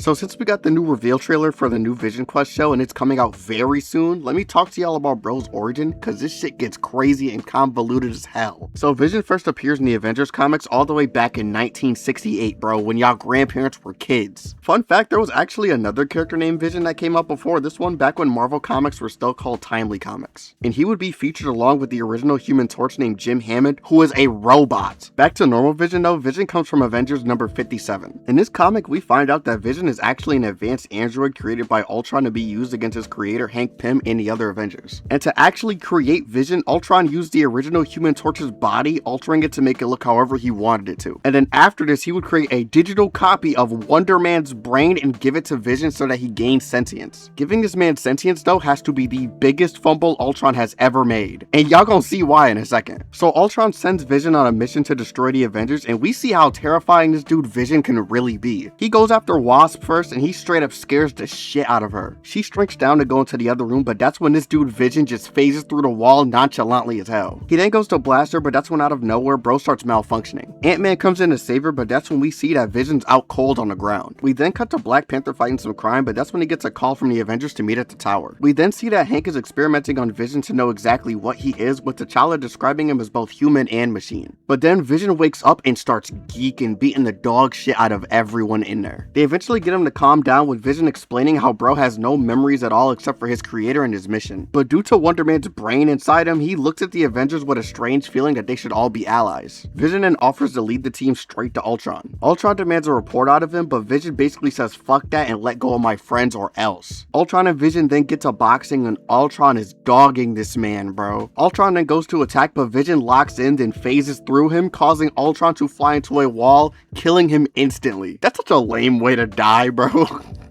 So since we got the new reveal trailer for the new Vision Quest show and it's coming out very soon, let me talk to y'all about Bro's origin, cause this shit gets crazy and convoluted as hell. So Vision first appears in the Avengers comics all the way back in 1968, bro, when y'all grandparents were kids. Fun fact, there was actually another character named Vision that came out before this one back when Marvel Comics were still called Timely Comics. And he would be featured along with the original Human Torch named Jim Hammond, who is a robot. Back to normal Vision though, Vision comes from Avengers number 57. In this comic, we find out that Vision is actually an advanced android created by Ultron to be used against his creator Hank Pym and the other Avengers. And to actually create Vision, Ultron used the original Human Torch's body, altering it to make it look however he wanted it to. And then after this, he would create a digital copy of Wonder Man's brain and give it to Vision so that he gains sentience. Giving this man sentience though has to be the biggest fumble Ultron has ever made. And y'all gonna see why in a second. So Ultron sends Vision on a mission to destroy the Avengers, and we see how terrifying this dude Vision can really be. He goes after Wasp first and he straight up scares the shit out of her. She shrinks down to go into the other room, but that's when this dude Vision just phases through the wall nonchalantly as hell. He then goes to blast her, but that's when out of nowhere Bro starts malfunctioning. Ant-Man comes in to save her, but that's when we see that Vision's out cold on the ground. We then cut to Black Panther fighting some crime, but that's when he gets a call from the Avengers to meet at the tower. We then see that Hank is experimenting on Vision to know exactly what he is, with T'Challa describing him as both human and machine. But then Vision wakes up and starts geeking, beating the dog shit out of everyone in there. They eventually get him to calm down, with Vision explaining how Bro has no memories at all except for his creator and his mission. But due to Wonder Man's brain inside him, he looks at the Avengers with a strange feeling that they should all be allies. Vision then offers to lead the team straight to Ultron. Ultron demands a report out of him, but Vision basically says fuck that and let go of my friends or else. Ultron and Vision then get to boxing and Ultron is dogging this man, bro. Ultron then goes to attack, but Vision locks in and phases through him, causing Ultron to fly into a wall, killing him instantly. That's such a lame way to die, bro.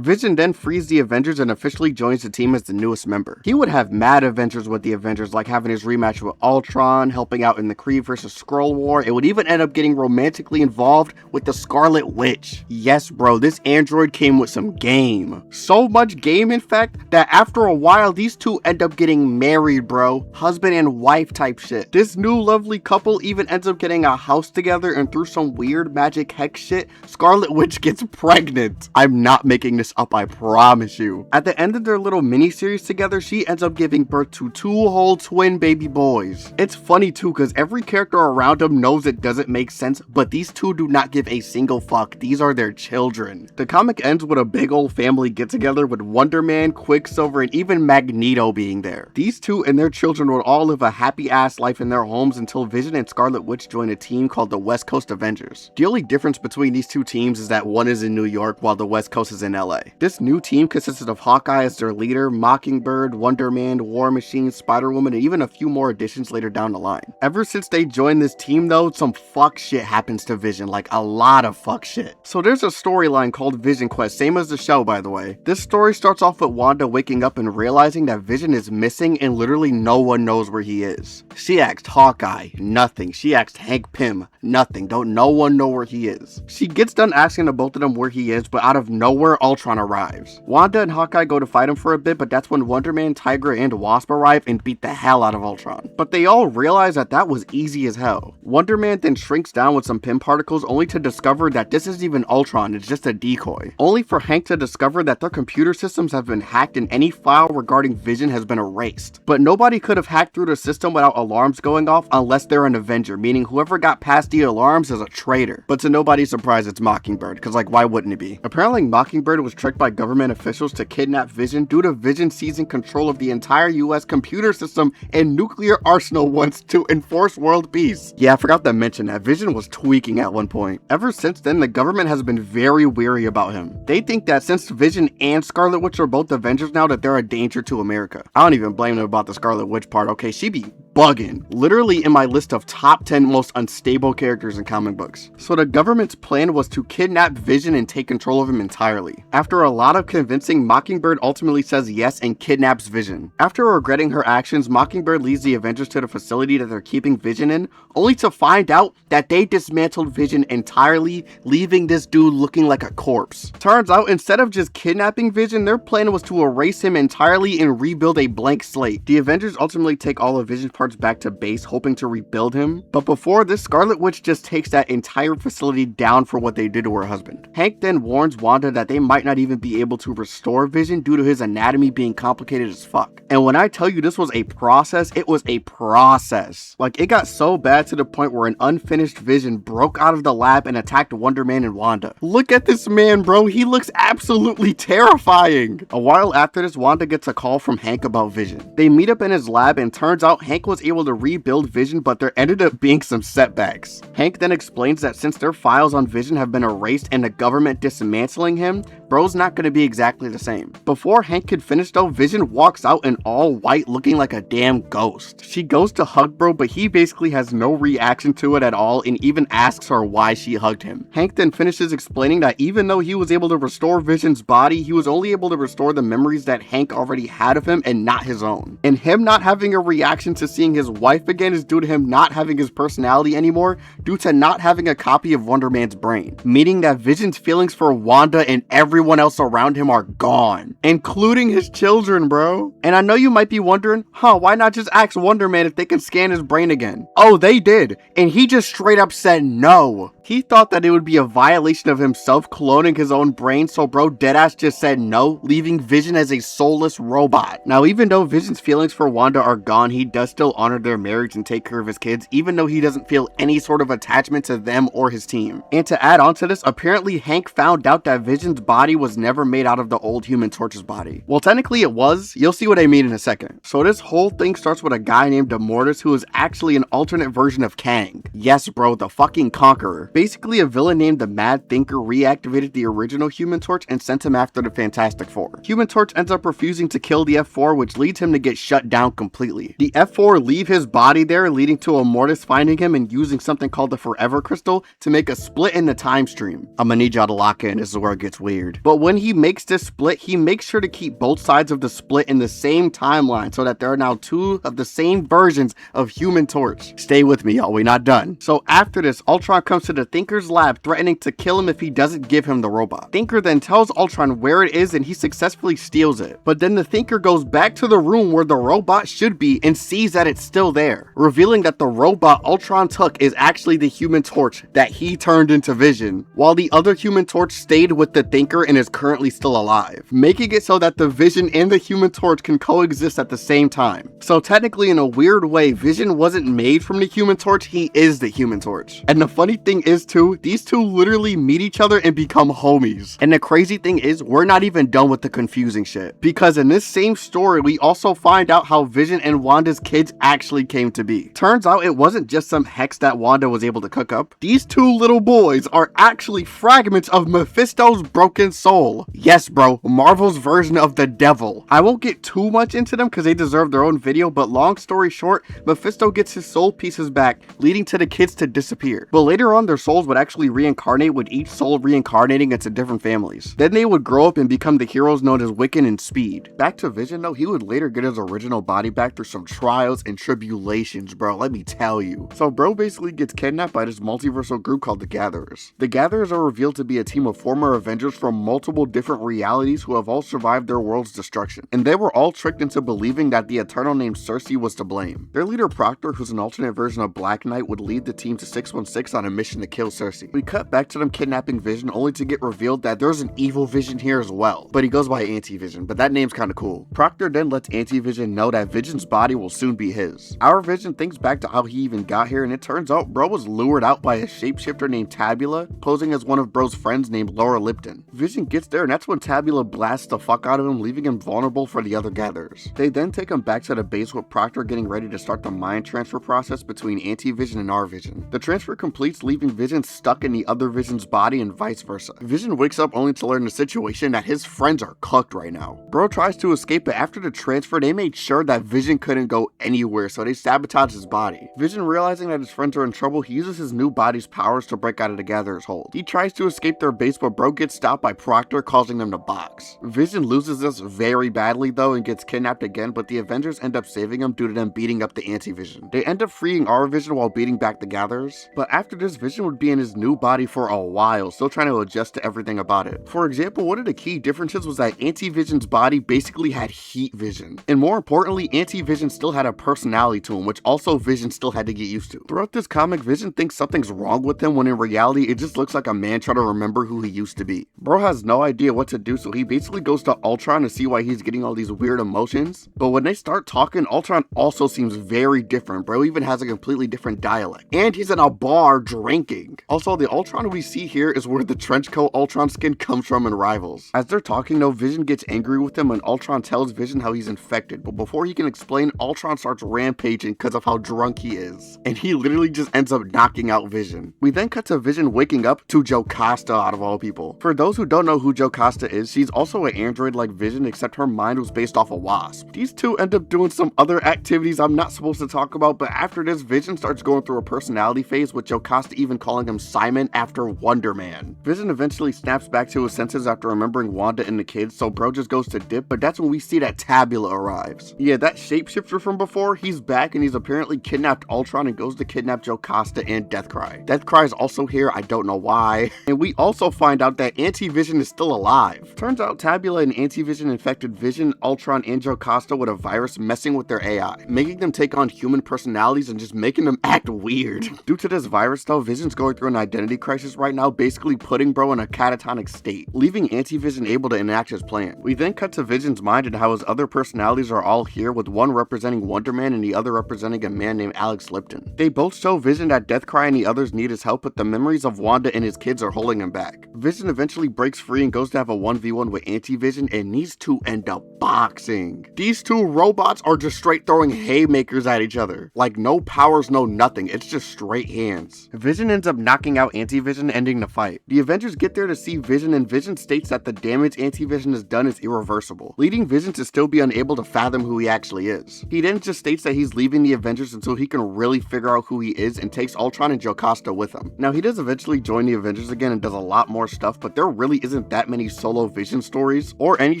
Vision then frees the Avengers and officially joins the team as the newest member. He would have mad adventures with the Avengers, like having his rematch with Ultron, helping out in the Kree vs. Skrull War. It would even end up getting romantically involved with the Scarlet Witch. Yes, bro, this android came with some game. So much game, in fact, that after a while, these two end up getting married, bro. Husband and wife type shit. This new lovely couple even ends up getting a house together, and through some weird magic hex shit, Scarlet Witch gets pregnant. I'm not making this up, I promise you. At the end of their little mini-series together, she ends up giving birth to 2 whole twin baby boys. It's funny too, because every character around them knows it doesn't make sense, but these two do not give a single fuck. These are their children. The comic ends with a big old family get-together with Wonder Man, Quicksilver, and even Magneto being there. These two and their children would all live a happy-ass life in their homes until Vision and Scarlet Witch join a team called the West Coast Avengers. The only difference between these two teams is that one is in New York while the West Coast is in LA. This new team consisted of Hawkeye as their leader, Mockingbird, Wonder Man, War Machine, Spider-Woman, and even a few more additions later down the line. Ever since they joined this team though, some fuck shit happens to Vision, like a lot of fuck shit. So there's a storyline called Vision Quest, same as the show by the way. This story starts off with Wanda waking up and realizing that Vision is missing and literally no one knows where he is. She asked Hawkeye, nothing. She asked Hank Pym, nothing. Don't no one know where he is. She gets done asking the both of them where he is, but out of nowhere Ultron arrives. Wanda and Hawkeye go to fight him for a bit, but that's when Wonder Man, Tigra, and Wasp arrive and beat the hell out of Ultron. But they all realize that that was easy as hell. Wonder Man then shrinks down with some Pym particles, only to discover that this isn't even Ultron, it's just a decoy. Only for Hank to discover that their computer systems have been hacked and any file regarding Vision has been erased. But nobody could have hacked through the system without alarms going off unless they're an Avenger, meaning whoever got past the alarms is a traitor. But to nobody's surprise, it's Mockingbird, because like why wouldn't it be? Apparently Mockingbird was tricked by government officials to kidnap Vision due to Vision seizing control of the entire US computer system and nuclear arsenal once to enforce world peace. Yeah, I forgot to mention that Vision was tweaking at one point. Ever since then, the government has been very weary about him. They think that since Vision and Scarlet Witch are both Avengers now, that they're a danger to America. I don't even blame them about the Scarlet Witch part, okay? She be bugging. Literally in my list of top 10 most unstable characters in comic books. So the government's plan was to kidnap Vision and take control of him entirely. After a lot of convincing, Mockingbird ultimately says yes and kidnaps Vision. After regretting her actions, Mockingbird leads the Avengers to the facility that they're keeping Vision in, only to find out that they dismantled Vision entirely, leaving this dude looking like a corpse. Turns out, instead of just kidnapping Vision, their plan was to erase him entirely and rebuild a blank slate. The Avengers ultimately take all of Vision's carts back to base hoping to rebuild him. But before this, Scarlet Witch just takes that entire facility down for what they did to her husband. Hank then warns Wanda that they might not even be able to restore Vision due to his anatomy being complicated as fuck. And when I tell you this was a process, it was a process. Like, it got so bad to the point where an unfinished Vision broke out of the lab and attacked Wonder Man and Wanda. Look at this man, bro. He looks absolutely terrifying. A while after this, Wanda gets a call from Hank about Vision. They meet up in his lab and turns out Hank was able to rebuild Vision, but there ended up being some setbacks. Hank then explains that since their files on Vision have been erased and the government dismantling him, bro's not going to be exactly the same. Before Hank could finish though, Vision walks out in all white looking like a damn ghost. She goes to hug bro, but he basically has no reaction to it at all and even asks her why she hugged him. Hank then finishes explaining that even though he was able to restore Vision's body, he was only able to restore the memories that Hank already had of him and not his own. And him not having a reaction to seeing his wife again is due to him not having his personality anymore due to not having a copy of Wonder Man's brain, meaning that Vision's feelings for Wanda and everyone else around him are gone, including his children, bro. And I know you might be wondering, why not just ask Wonder Man if they can scan his brain again? Oh, they did, and he just straight up said no. He thought that it would be a violation of himself cloning his own brain, so bro deadass just said no, leaving Vision as a soulless robot. Now, even though Vision's feelings for Wanda are gone, he does still honor their marriage and take care of his kids, even though he doesn't feel any sort of attachment to them or his team. And to add on to this, apparently Hank found out that Vision's body was never made out of the old Human Torch's body. Well, technically it was. You'll see what I mean in a second. So this whole thing starts with a guy named Immortus who is actually an alternate version of Kang. Yes, bro, the fucking Conqueror. Basically, a villain named the Mad Thinker reactivated the original Human Torch and sent him after the Fantastic Four. Human Torch ends up refusing to kill the F4, which leads him to get shut down completely. The F4 leave his body there, leading to Immortus finding him and using something called the Forever Crystal to make a split in the time stream. I'm gonna need y'all to lock in, this is where it gets weird. But when he makes this split, he makes sure to keep both sides of the split in the same timeline so that there are now two of the same versions of Human Torch. Stay with me, y'all, we're not done. So after this, Ultron comes to the Thinker's lab threatening to kill him if he doesn't give him the robot. Thinker then tells Ultron where it is and he successfully steals it. But then the Thinker goes back to the room where the robot should be and sees that it's still there, revealing that the robot Ultron took is actually the Human Torch that he turned into Vision, while the other Human Torch stayed with the Thinker and is currently still alive, making it so that the Vision and the Human Torch can coexist at the same time. So technically, in a weird way, Vision wasn't made from the Human Torch, he is the Human Torch. And the funny thing is too, these two literally meet each other and become homies. And the crazy thing is, we're not even done with the confusing shit, because in this same story, we also find out how Vision and Wanda's kids actually came to be. Turns out it wasn't just some hex that Wanda was able to cook up. These two little boys are actually fragments of Mephisto's broken soul. Yes, bro, Marvel's version of the devil. I won't get too much into them because they deserve their own video, but long story short, Mephisto gets his soul pieces back, leading to the kids to disappear. But later on, their souls would actually reincarnate, with each soul reincarnating into different families. Then they would grow up and become the heroes known as Wiccan and Speed. Back to Vision though, he would later get his original body back through some trials and tribulations, bro, let me tell you. So bro basically gets kidnapped by this multiversal group called the Gatherers. The Gatherers are revealed to be a team of former Avengers from multiple different realities who have all survived their world's destruction. And they were all tricked into believing that the Eternal named Cersei was to blame. Their leader Proctor, who's an alternate version of Black Knight, would lead the team to 616 on a mission to kill Cersei. We cut back to them kidnapping Vision, only to get revealed that there's an evil Vision here as well, but he goes by Anti-Vision, but that name's kinda cool. Proctor then lets Anti-Vision know that Vision's body will soon be his. Our Vision thinks back to how he even got here, and it turns out bro was lured out by a shapeshifter named Tabula, posing as one of bro's friends named Laura Lipton. Vision gets there, and that's when Tabula blasts the fuck out of him, leaving him vulnerable for the other Gatherers. They then take him back to the base with Proctor getting ready to start the mind transfer process between Anti-Vision and our Vision. The transfer completes, leaving Vision stuck in the other Vision's body and vice versa. Vision wakes up only to learn the situation that his friends are cooked right now. Bro tries to escape, but after the transfer, they made sure that Vision couldn't go anywhere, so they sabotage his body. Vision, realizing that his friends are in trouble, he uses his new body's powers to break out of the Gatherer's hold. He tries to escape their base, but bro gets stopped by Proctor, causing them to box. Vision loses this very badly though and gets kidnapped again, but the Avengers end up saving him due to them beating up the Anti-Vision. They end up freeing our Vision while beating back the Gatherers, but after this, Vision would would be in his new body for a while, still trying to adjust to everything about it. For example, one of the key differences was that Anti-Vision's body basically had heat vision. And more importantly, Anti-Vision still had a personality to him, which also Vision still had to get used to. Throughout this comic, Vision thinks something's wrong with him when in reality, it just looks like a man trying to remember who he used to be. Bro has no idea what to do, so he basically goes to Ultron to see why he's getting all these weird emotions. But when they start talking, Ultron also seems very different. Bro even has a completely different dialect. And he's in a bar drinking. Also, the Ultron we see here is where the trenchcoat Ultron skin comes from in Rivals. As they're talking though, Vision gets angry with him and Ultron tells Vision how he's infected. But before he can explain, Ultron starts rampaging because of how drunk he is. And he literally just ends up knocking out Vision. We then cut to Vision waking up to Jocasta out of all people. For those who don't know who Jocasta is, she's also an android like Vision, except her mind was based off a wasp. These two end up doing some other activities I'm not supposed to talk about, but after this, Vision starts going through a personality phase, with Jocasta even calling him Simon after Wonder Man. Vision eventually snaps back to his senses after remembering Wanda and the kids, so bro just goes to dip, but that's when we see that Tabula arrives. Yeah, that shapeshifter from before, he's back and he's apparently kidnapped Ultron and goes to kidnap Jocasta and Deathcry. Deathcry is also here, I don't know why. And we also find out that Anti-Vision is still alive. Turns out Tabula and Anti-Vision infected Vision, Ultron, and Jocasta with a virus messing with their AI, making them take on human personalities and just making them act weird. Due to this virus though, Vision's going through an identity crisis right now, basically putting bro in a catatonic state, leaving Anti-Vision able to enact his plan. We then cut to Vision's mind and how his other personalities are all here, with one representing Wonder Man and the other representing a man named Alex Lipton. They both show Vision that Deathcry and the others need his help, but the memories of Wanda and his kids are holding him back. Vision eventually breaks free and goes to have a 1v1 with Anti-Vision, and these two end up boxing. These two robots are just straight throwing haymakers at each other. Like no powers, no nothing, it's just straight hands. Vision ends up knocking out Anti-Vision, ending the fight. The Avengers get there to see Vision, and Vision states that the damage Anti-Vision has done is irreversible, leading Vision to still be unable to fathom who he actually is. He then just states that he's leaving the Avengers until he can really figure out who he is, and takes Ultron and Jocasta with him. Now he does eventually join the Avengers again and does a lot more stuff, but there really isn't that many solo Vision stories, or any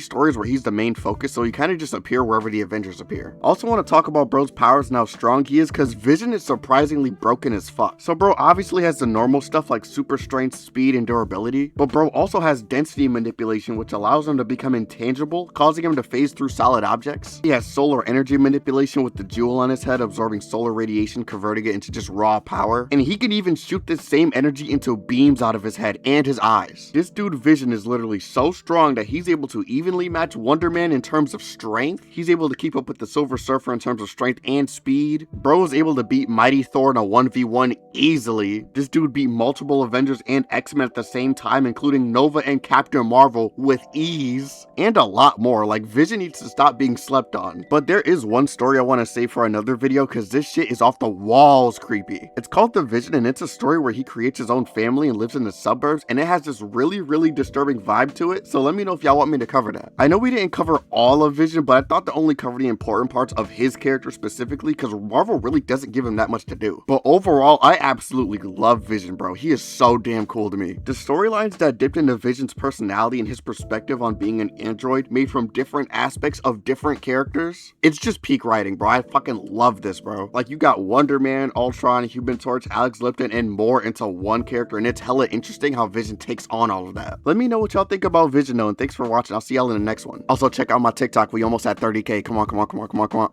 stories where he's the main focus, so he kind of just appear wherever the Avengers appear. Also want to talk about bro's powers and how strong he is, because Vision is surprisingly broken as fuck. So bro obviously has the normal stuff like super strength, speed, and durability, but bro also has density manipulation, which allows him to become intangible, causing him to phase through solid objects. He has solar energy manipulation with the jewel on his head, absorbing solar radiation, converting it into just raw power, and he can even shoot this same energy into beams out of his head and his eyes. This dude Vision is literally so strong that he's able to evenly match Wonder Man in terms of strength. He's able to keep up with the Silver Surfer in terms of strength and speed. Bro is able to beat Mighty Thor in a 1v1 easily. This dude beat multiple Avengers and X-Men at the same time, including Nova and Captain Marvel, with ease, and a lot more. Like, Vision needs to stop being slept on. But there is one story I want to save for another video, because this shit is off the walls creepy. It's called The Vision, and it's a story where he creates his own family and lives in the suburbs, and it has this really disturbing vibe to it, so let me know if y'all want me to cover that. I know we didn't cover all of Vision, but I thought to only cover the important parts of his character specifically, because Marvel really doesn't give him that much to do. But overall, I absolutely love Vision, bro. He is so damn cool to me. The storylines that dipped into Vision's personality and his perspective on being an android, made from different aspects of different characters, it's just peak writing, bro. I fucking love this, bro. Like, you got Wonder Man, Ultron, Human Torch, Alex Lipton, and more into one character, and it's hella interesting how Vision takes on all of that. Let me know what y'all think about Vision though, and thanks for watching. I'll see y'all in the next one. Also, check out my TikTok. We almost at 30K. Come on.